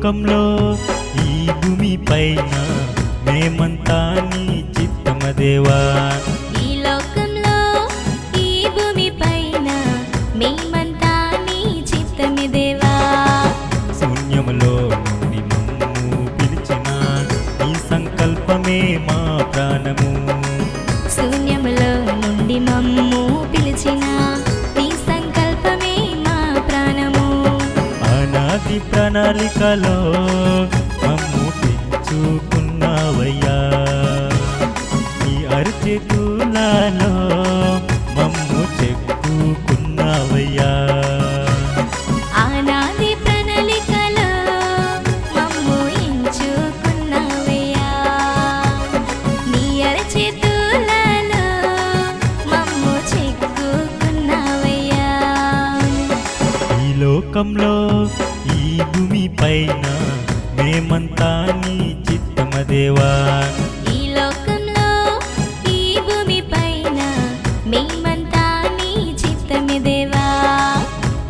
లోకంలో ఈ భూమి పైన మేమంతా నీ చిత్తము దేవా. ఈ లోకంలో ఈ భూమి పైన మేమంతా నీ చిత్తమే దేవా. శూన్యములో నుండి మమ్ము పిలిచిన నీ సంకల్పమే మా ప్రాణము. శూన్యములో నుండి మమ్ము పిలిచిన నీ సంకల్పమే మా ప్రాణము. అనాది ప్రణాళికలో మమ్ము పెంచుకున్నావయ్యా. నీ అరిచేతులలో మమ్ము చెక్కుకున్నావయ్యా. ఆనాది ప్రణాళికలో మమ్ము ఎంచుకున్నావయ్యా. నీ అరచేతులలో మమ్ము చెక్కుకున్నావయ్యా. ఈ లోకంలో ఈ భూమి పైన మేమంతా నీ చిత్తము దేవా. ఈ లోకంలో ఈ భూమి పైన మేమంతా నీ చిత్తమే దేవా.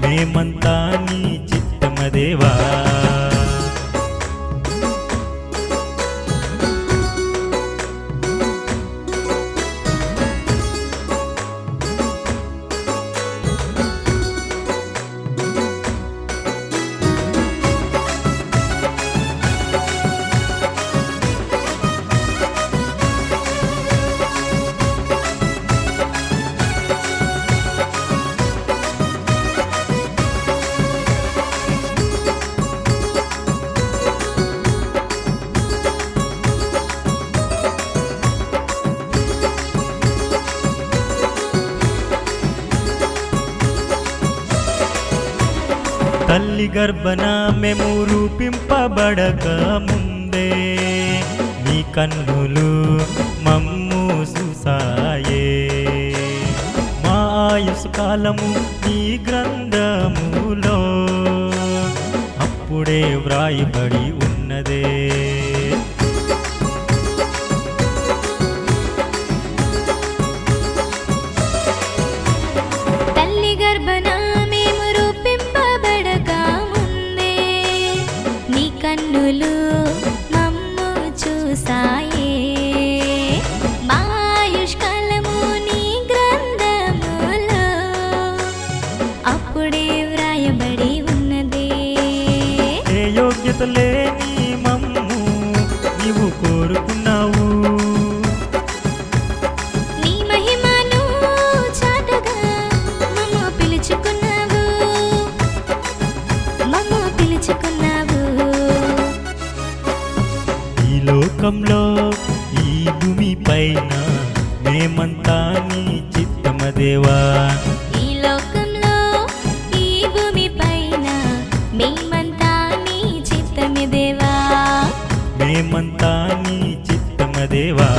మేమంతా నీ చిత్తము దేవా. తల్లి గర్భన మేము రూపింపబడక ముందే నీ కన్నులు మమ్ము చూసాయే. మా ఆయుసు కాలము నీ గ్రంథములో అప్పుడే వ్రాయబడి ఉన్నదే. తల్లి గర్భన మేము రూపింపబడక ముందే నీ కన్నులు మమ్ము చూసాయే. మా ఆయుష్కాలము నీ గ్రంథములో అప్పుడే వ్రాయబడి ఉన్నదే. ఏ యోగ్యత లేని మమ్ము నీవు కోరుకున్నావు. నీ మహిమను చాటగా మమ్ము పిలుచుకున్నావు. మమ్ము పిలుచుకున్నావు. ఈ లోకంలో ఈ భూమి పైన మేమంతా నీ చిత్తము దేవా. ఈ లోకంలో ఈ భూమి పైన మేమంతా నీ చిత్తమే దేవా. మేమంతా నీ చిత్తము దేవా.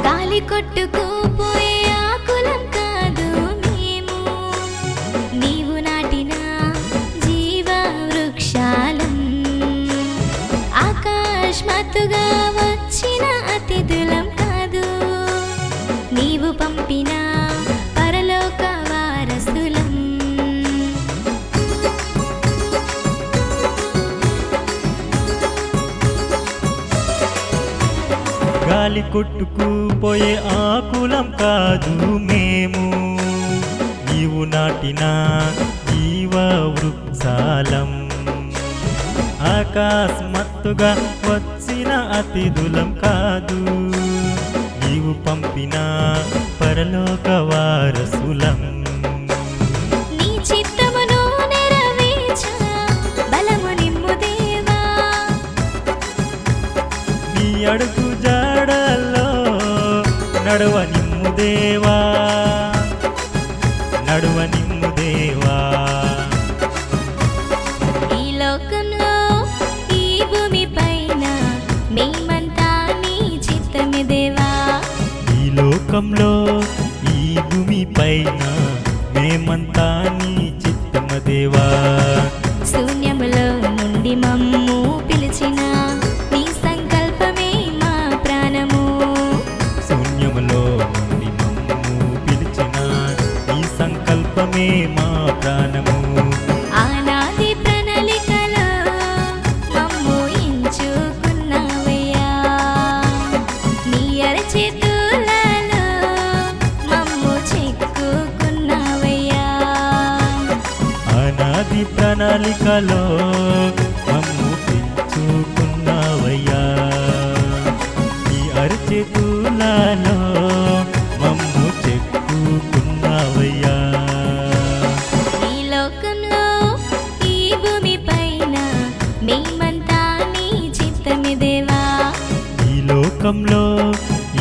గాలి కొట్టుకుపోయే ఆకులం కాదు మేము. నీవు నాటిన జీవ వృక్షాలం. ఆకాశమత్తుగా వచ్చిన అతిథులం కాదు. నీవు పంపిన పరలోక వారసులం. గాలి కొట్టుకుపోయే ఆకులం కాదు మేము. నీవు నాటిన జీవ వృక్షాలం. ఆకాశమత్తుగా వచ్చిన అతిథులం కాదు. నీవు పంపిన పరలోక వారసులం. నీ చిత్తమును నెరవేర్చ బలము నిమ్ము దేవా. అడుగు జాడల్లో నడువ నిమ్ము దేవా, నడువ నిమ్ము దేవా. ఈ లోకంలో ఈ భూమి పైన మేమంతా నీ చిత్తమే దేవా. ఈ లోకంలో ఈ భూమి పైన మేమంతా నీ చిత్తమ దేవా. శూన్యములో నుండి మమ్ము పిలిచిన నీ సంకల్పమే మా ప్రాణము. శూన్యములో నుండి మమ్ము పిలిచిన నీ సంకల్పమే మా ప్రాణము. ఆనాది ప్రణాళికలో మమ్ము ఎంచుకున్నావయ్యా. నీ అరచేతులలో మమ్ము చెక్కుకున్నావయ్యా. ఆనాది ప్రణాళికలో మమ్ము పెంచుకున్నావయ్యా. నీ అరచేతులలో మమ్ము చెక్కుకున్నావయ్యా. ఈ లోకంలో ఈ భూమి పైన మేమంతా నీ చిత్తమే దేవా. ఈ లోకంలో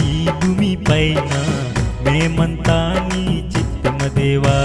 ఈ భూమి పైన మేమంతా నీ చిత్తమ దేవా.